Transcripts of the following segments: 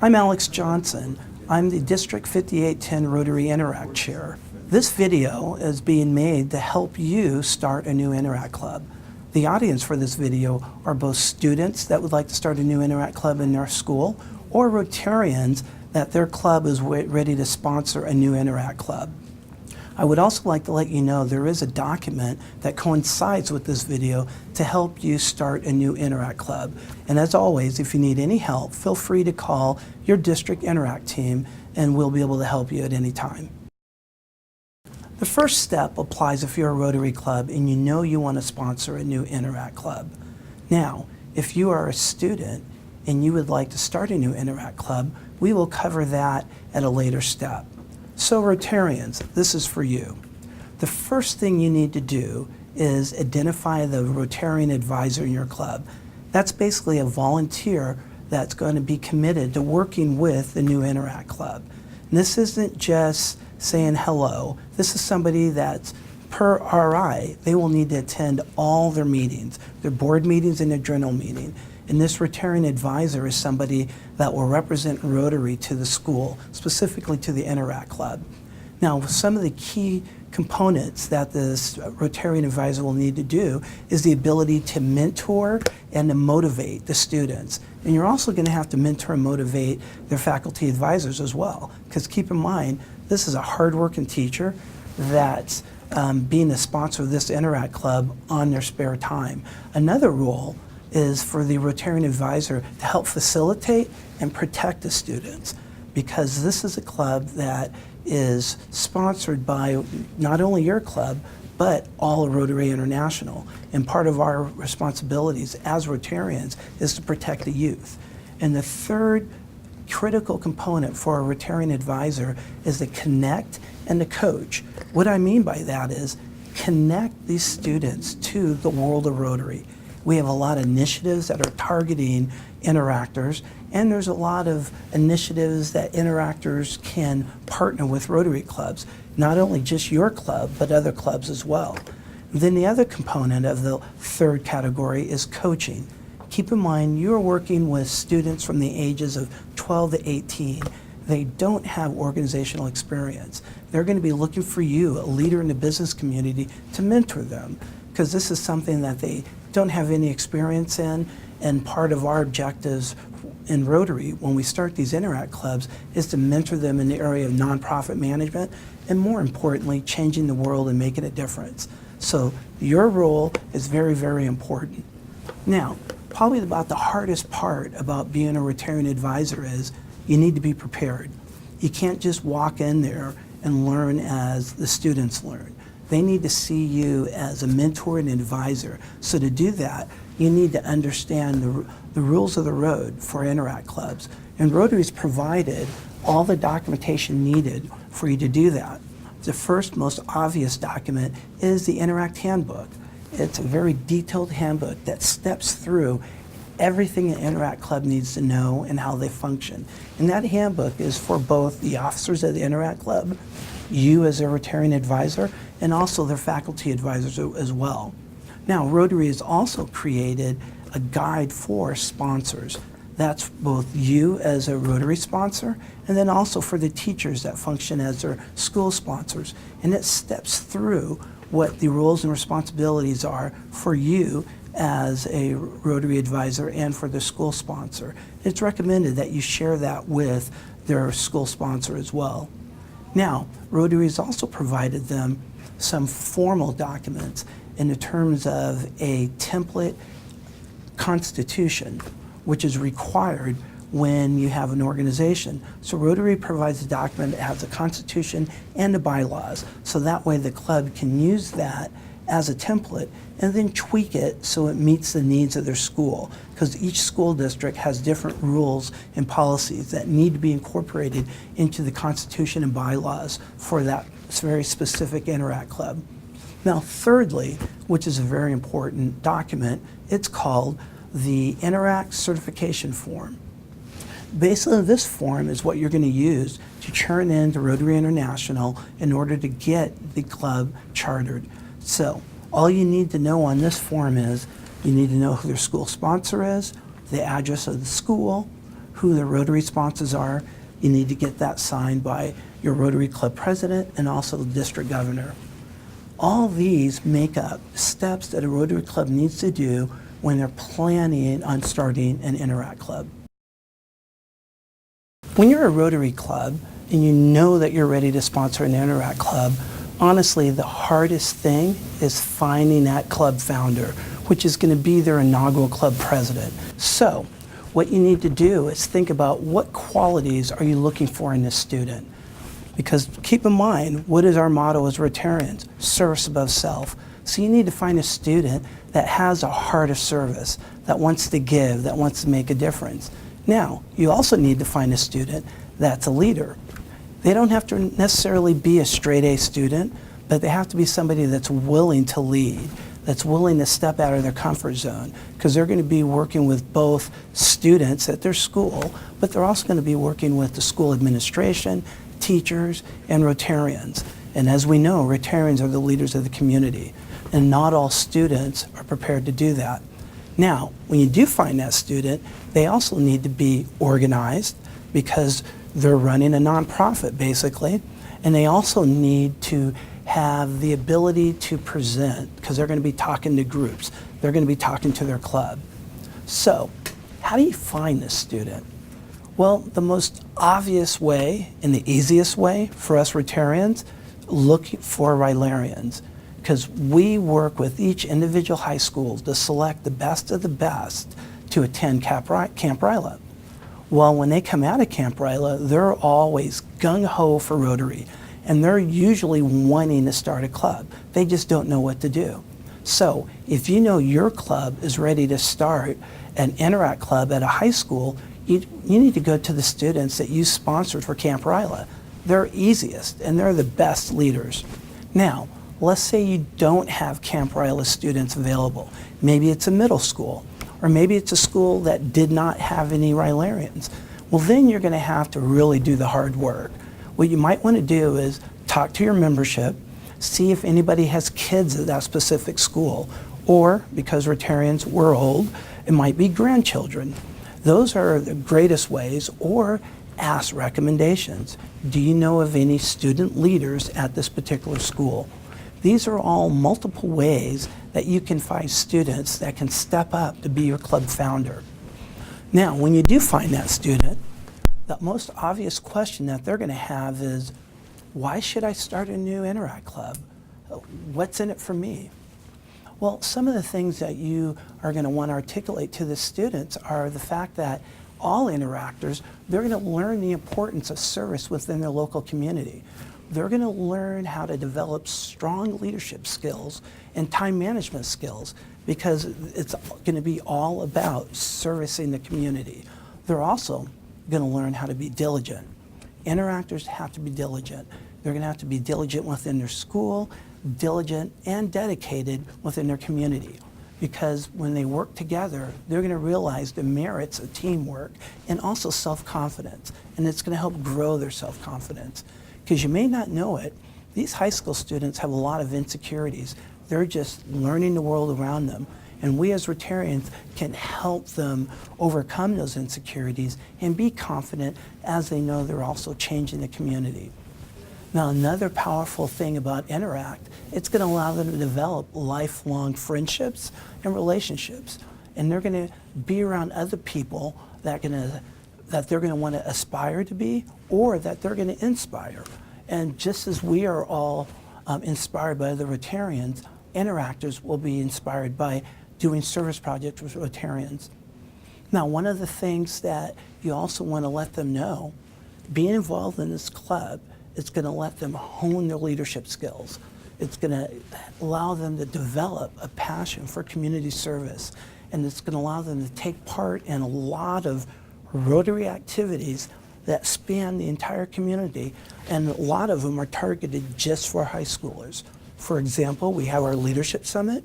I'm Alex Johnson. I'm the District 5810 Rotary Interact Chair. This video is being made to help you start a new Interact Club. The audience for this video are both students that would like to start a new Interact Club in their school or Rotarians that their club is ready to sponsor a new Interact Club. I would also like to let you know there is a document that coincides with this video to help you start a new Interact Club. And as always, if you need any help, feel free to call your district Interact team and we'll be able to help you at any time. The first step applies if you're a Rotary Club and you know you want to sponsor a new Interact Club. Now, if you are a student and you would like to start a new Interact Club, we will cover that at a later step. So Rotarians, this is for you. The first thing you need to do is identify the Rotarian advisor in your club. That's basically a volunteer that's going to be committed to working with the new Interact Club. And this isn't just saying hello. This is somebody that's per RI, they will need to attend all their meetings, their board meetings and their journal meeting. And this Rotarian advisor is somebody that will represent Rotary to the school, specifically to the Interact Club. Now, some of the key components that this Rotarian advisor will need to do is the ability to mentor and to motivate the students. And you're also going to have to mentor and motivate their faculty advisors as well. Because keep in mind, this is a hardworking teacher that's being a sponsor of this Interact Club on their spare time. Another role is for the Rotarian advisor to help facilitate and protect the students, because this is a club that is sponsored by not only your club, but all of Rotary International. And part of our responsibilities as Rotarians is to protect the youth. And the third critical component for a Rotarian advisor is to connect and to coach. What I mean by that is connect these students to the world of Rotary. We have a lot of initiatives that are targeting interactors, and there's a lot of initiatives that interactors can partner with Rotary clubs, not only just your club, but other clubs as well. Then the other component of the third category is coaching. Keep in mind, you're working with students from the ages of 12 to 18. They don't have organizational experience. They're going to be looking for you, a leader in the business community, to mentor them, because this is something that they don't have any experience in, and part of our objectives in Rotary when we start these Interact Clubs is to mentor them in the area of nonprofit management and, more importantly, changing the world and making a difference. So your role is very, very important. Now, probably about the hardest part about being a Rotarian advisor is you need to be prepared. You can't just walk in there and learn as the students learn. They need to see you as a mentor and advisor. So to do that, you need to understand the rules of the road for Interact Clubs. And Rotary's provided all the documentation needed for you to do that. The first most obvious document is the Interact Handbook. It's a very detailed handbook that steps through everything an Interact Club needs to know and how they function. And that handbook is for both the officers of the Interact Club, you as a Rotarian advisor, and also their faculty advisors as well. Now, Rotary has also created a guide for sponsors. That's both you as a Rotary sponsor, and then also for the teachers that function as their school sponsors. And it steps through what the roles and responsibilities are for you as a Rotary advisor and for the school sponsor. It's recommended that you share that with their school sponsor as well. Now, Rotary has also provided them some formal documents in the terms of a template constitution, which is required when you have an organization. So Rotary provides a document that has a constitution and the bylaws, so that way the club can use that as a template and then tweak it so it meets the needs of their school, because each school district has different rules and policies that need to be incorporated into the constitution and bylaws for that very specific Interact Club. Now, thirdly, which is a very important document, it's called the Interact Certification Form. Basically, this form is what you're going to use to churn in to Rotary International in order to get the club chartered. So all you need to know on this form is you need to know who their school sponsor is, the address of the school, who the Rotary sponsors are. You need to get that signed by your Rotary Club president and also the district governor. All these make up steps that a Rotary Club needs to do when they're planning on starting an Interact Club. When you're a Rotary Club and you know that you're ready to sponsor an Interact Club, honestly, the hardest thing is finding that club founder, which is going to be their inaugural club president. So, what you need to do is think about what qualities are you looking for in this student. Because keep in mind, what is our motto as Rotarians? Service above self. So you need to find a student that has a heart of service, that wants to give, that wants to make a difference. Now, you also need to find a student that's a leader. They don't have to necessarily be a straight A student, but they have to be somebody that's willing to lead, that's willing to step out of their comfort zone, because they're going to be working with both students at their school, but they're also going to be working with the school administration, teachers, and Rotarians. And as we know, Rotarians are the leaders of the community, and not all students are prepared to do that. Now, when you do find that student, they also need to be organized because they're running a nonprofit, basically, and they also need to have the ability to present because they're going to be talking to groups. They're going to be talking to their club. So, how do you find this student? Well, the most obvious way and the easiest way for us Rotarians, look for Rylarians, because we work with each individual high school to select the best of the best to attend Camp Ryla. Well, when they come out of Camp Ryla, they're always gung-ho for Rotary, and they're usually wanting to start a club. They just don't know what to do. So if you know your club is ready to start an Interact Club at a high school, you need to go to the students that you sponsored for Camp Ryla. They're easiest, and they're the best leaders. Now, let's say you don't have Camp Ryla students available. Maybe it's a middle school, or maybe it's a school that did not have any Rylarians. Well, then you're going to have to really do the hard work. What you might want to do is talk to your membership, see if anybody has kids at that specific school, or, because Rotarians, we're old, it might be grandchildren. Those are the greatest ways, or ask recommendations. Do you know of any student leaders at this particular school? These are all multiple ways that you can find students that can step up to be your club founder. Now, when you do find that student, the most obvious question that they're going to have is, why should I start a new Interact Club? What's in it for me? Well, some of the things that you are going to want to articulate to the students are the fact that all interactors, they're going to learn the importance of service within their local community. They're going to learn how to develop strong leadership skills and time management skills, because it's going to be all about servicing the community. They're also going to learn how to be diligent. Interactors have to be diligent. They're going to have to be diligent within their school, diligent and dedicated within their community, because when they work together, they're going to realize the merits of teamwork and also self-confidence, and it's going to help grow their self-confidence. Because you may not know it, these high school students have a lot of insecurities. They're just learning the world around them, and we as Rotarians can help them overcome those insecurities and be confident as they know they're also changing the community. Now, another powerful thing about Interact, it's going to allow them to develop lifelong friendships and relationships. And they're going to be around other people that they're going to want to aspire to be, or that they're going to inspire. And just as we are all inspired by the Rotarians, Interactors will be inspired by doing service projects with Rotarians. Now, one of the things that you also want to let them know, being involved in this club, it's going to let them hone their leadership skills. It's going to allow them to develop a passion for community service, and it's going to allow them to take part in a lot of Rotary activities that span the entire community, and a lot of them are targeted just for high schoolers. For example, we have our Leadership Summit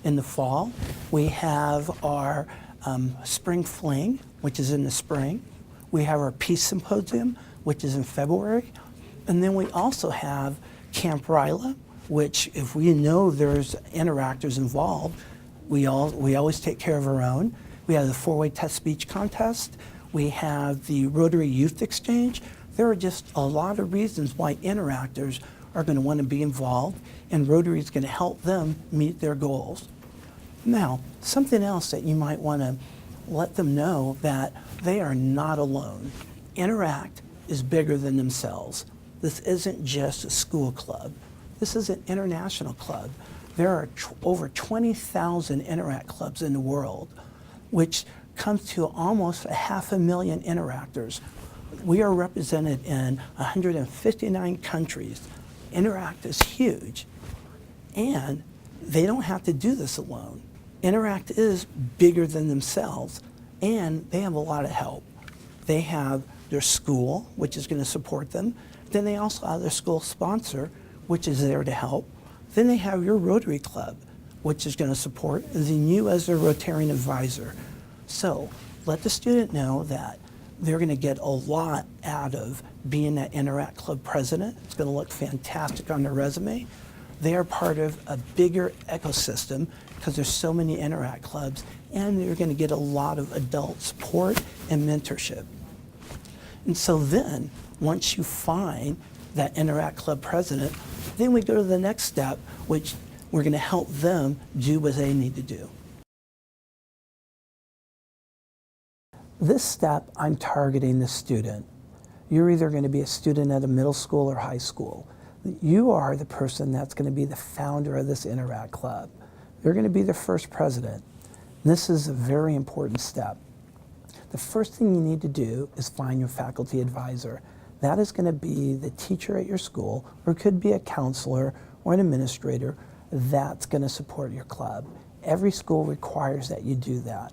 in the fall. We have our Spring Fling, which is in the spring. We have our Peace Symposium, which is in February. And then we also have Camp Ryla, which, if we know there's interactors involved, we always take care of our own. We have the 4-way test speech contest. We have the Rotary Youth Exchange. There are just a lot of reasons why interactors are going to want to be involved, and Rotary is going to help them meet their goals. Now, something else that you might want to let them know, that they are not alone. Interact is bigger than themselves. This isn't just a school club. This is an international club. There are over 20,000 Interact clubs in the world, which comes to almost 500,000 interactors. We are represented in 159 countries. Interact is huge, and they don't have to do this alone. Interact is bigger than themselves, and they have a lot of help. They have their school, which is going to support them. Then they also have their school sponsor, which is there to help. Then they have your Rotary Club, which is going to support, and then you as their Rotarian advisor. So let the student know that they're going to get a lot out of being that Interact Club president. It's going to look fantastic on their resume. They are part of a bigger ecosystem because there's so many Interact clubs, and you're going to get a lot of adult support and mentorship. And so then, once you find that Interact Club president, then we go to the next step, which we're going to help them do what they need to do. This step, I'm targeting the student. You're either going to be a student at a middle school or high school. You are the person that's going to be the founder of this Interact Club. You're going to be the first president. This is a very important step. The first thing you need to do is find your faculty advisor. That is going to be the teacher at your school, or it could be a counselor or an administrator that's going to support your club. Every school requires that you do that.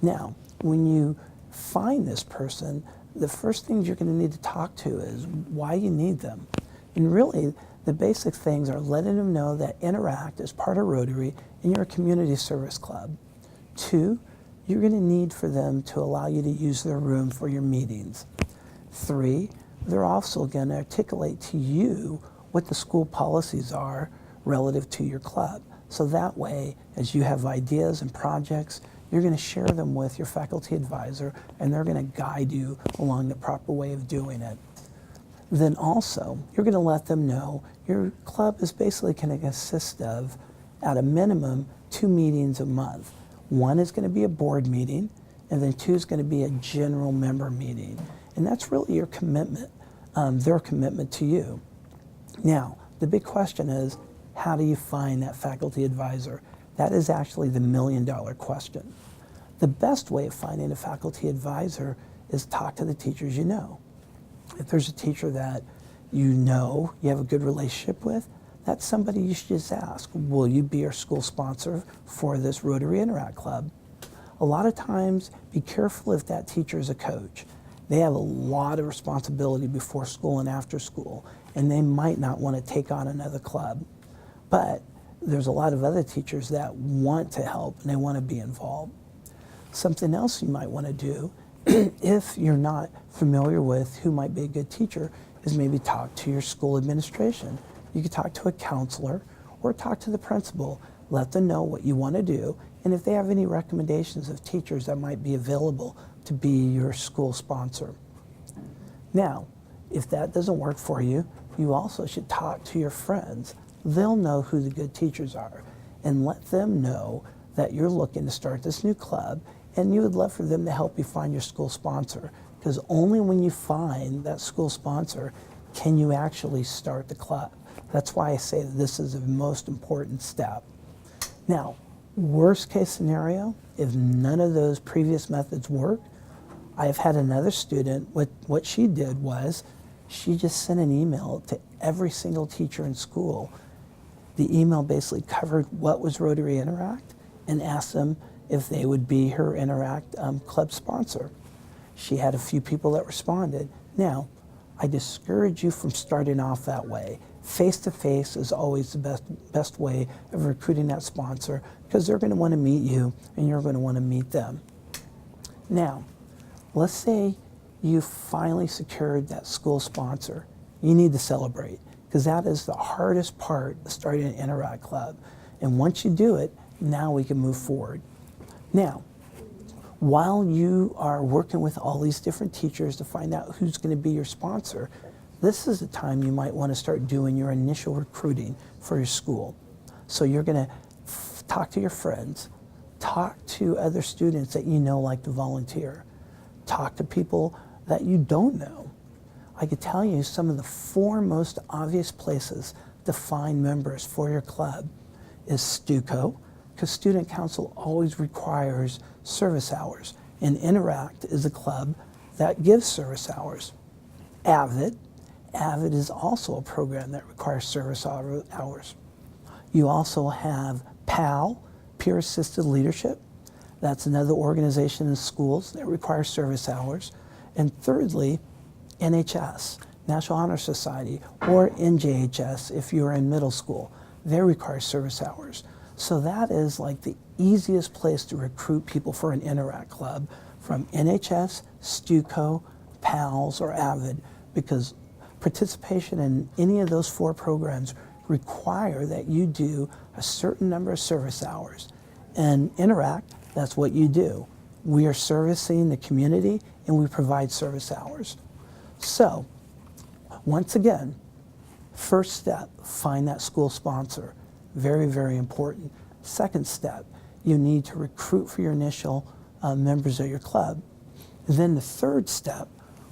Now, when you find this person, the first things you're going to need to talk to is why you need them. And really, the basic things are letting them know that Interact is part of Rotary and you're a community service club. 2, you're going to need for them to allow you to use their room for your meetings. 3, they're also going to articulate to you what the school policies are relative to your club. So that way, as you have ideas and projects, you're going to share them with your faculty advisor, and they're going to guide you along the proper way of doing it. Then also, you're going to let them know your club is basically going to consist of, at a minimum, 2 meetings a month. 1 is going to be a board meeting, and then 2 is going to be a general member meeting. And that's really your commitment, their commitment to you. Now, the big question is, how do you find that faculty advisor? That is actually the million-dollar question. The best way of finding a faculty advisor is talk to the teachers you know. If there's a teacher that you know you have a good relationship with, that's somebody you should just ask, will you be our school sponsor for this Rotary Interact Club? A lot of times, be careful if that teacher is a coach. They have a lot of responsibility before school and after school, and they might not want to take on another club. But there's a lot of other teachers that want to help and they want to be involved. Something else you might want to do, if you're not familiar with who might be a good teacher, is maybe talk to your school administration. You could talk to a counselor or talk to the principal. Let them know what you want to do, and if they have any recommendations of teachers that might be available to be your school sponsor. Now, if that doesn't work for you, you also should talk to your friends. They'll know who the good teachers are, and let them know that you're looking to start this new club and you would love for them to help you find your school sponsor, because only when you find that school sponsor can you actually start the club. That's why I say that this is the most important step. Now, worst case scenario, if none of those previous methods work, I've had another student, what she did was she just sent an email to every single teacher in school. The email basically covered what was Rotary Interact and asked them if they would be her Interact club sponsor. She had a few people that responded. Now, I discourage you from starting off that way. Face-to-face is always the best way of recruiting that sponsor, because they're going to want to meet you and you're going to want to meet them. Now, let's say you finally secured that school sponsor. You need to celebrate, because that is the hardest part of starting an Interact club. And once you do it, now we can move forward. Now, While you are working with all these different teachers to find out who's going to be your sponsor, this is the time you might want to start doing your initial recruiting for your school. So you're going to talk to your friends, talk to other students that you know like to volunteer, talk to people that you don't know. I could tell you some of the 4 most obvious places to find members for your club is STUCO, because Student Council always requires service hours, and Interact is a club that gives service hours. AVID is also a program that requires service hours. You also have PAL, Peer Assisted Leadership. That's another organization in schools that requires service hours. And thirdly, NHS, National Honor Society, or NJHS if you're in middle school. They require service hours. So that is like the easiest place to recruit people for an Interact club, from NHS, STUCO, PALS, or AVID, because participation in any of those 4 programs require that you do a certain number of service hours. And Interact, that's what you do. We are servicing the community and we provide service hours. So, once again, first step, find that school sponsor. Very, very important. Second step, you need to recruit for your initial members of your club. And then the third step,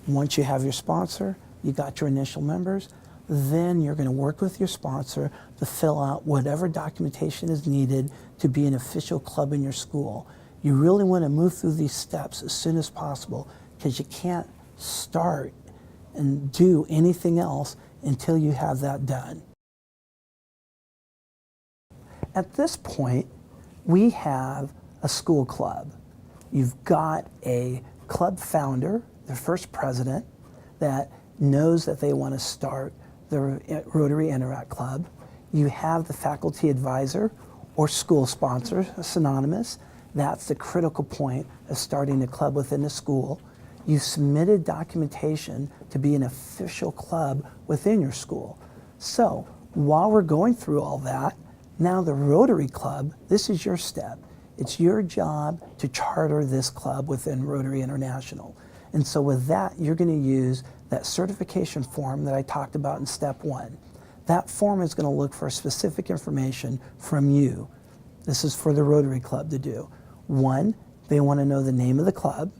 once you have your sponsor, you got your initial members, then you're going to work with your sponsor to fill out whatever documentation is needed to be an official club in your school. You really want to move through these steps as soon as possible, because you can't start and do anything else until you have that done. At this point, we have a school club. You've got a club founder, the first president, that knows that they want to start the Rotary Interact Club. You have the faculty advisor or school sponsor, synonymous. That's the critical point of starting a club within the school. You submitted documentation to be an official club within your school. So while we're going through all that, now the Rotary Club, this is your step. It's your job to charter this club within Rotary International. And so with that, you're going to use that certification form that I talked about in step 1. That form is going to look for specific information from you. This is for the Rotary Club to do. 1, they want to know the name of the club.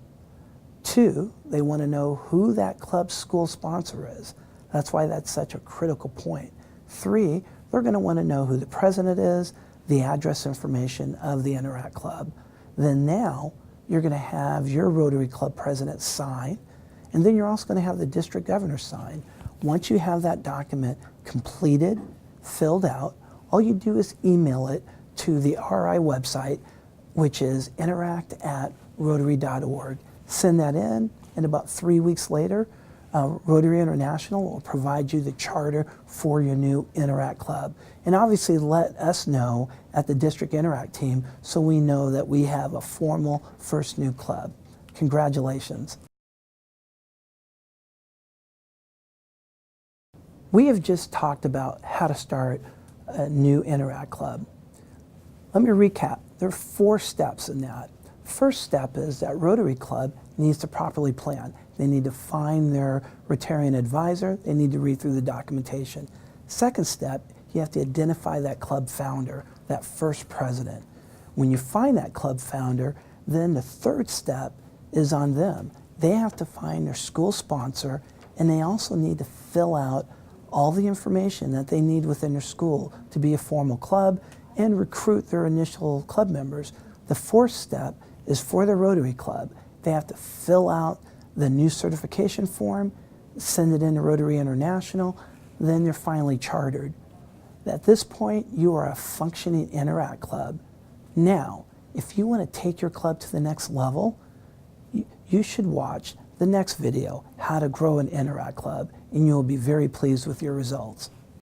2, they want to know who that club's school sponsor is. That's why that's such a critical point. 3, they're going to want to know who the president is, the address information of the Interact Club. Then now, you're going to have your Rotary Club president sign, and then you're also going to have the district governor sign. Once you have that document completed, filled out, all you do is email it to the RI website, which is interact@rotary.org. Send that in, and about 3 weeks later, Rotary International will provide you the charter for your new Interact Club. And obviously let us know at the District Interact team so we know that we have a formal first new club. Congratulations. We have just talked about how to start a new Interact Club. Let me recap. There are 4 steps in that. First step is that Rotary Club needs to properly plan. They need to find their Rotarian advisor. They need to read through the documentation. Second step, you have to identify that club founder, that first president. When you find that club founder, then the third step is on them. They have to find their school sponsor, and they also need to fill out all the information that they need within their school to be a formal club and recruit their initial club members. The fourth step is for the Rotary Club. They have to fill out the new certification form, send it in to Rotary International, then they're finally chartered. At this point, you are a functioning Interact Club. Now, if you want to take your club to the next level, you should watch the next video, How to Grow an Interact Club, and you'll be very pleased with your results.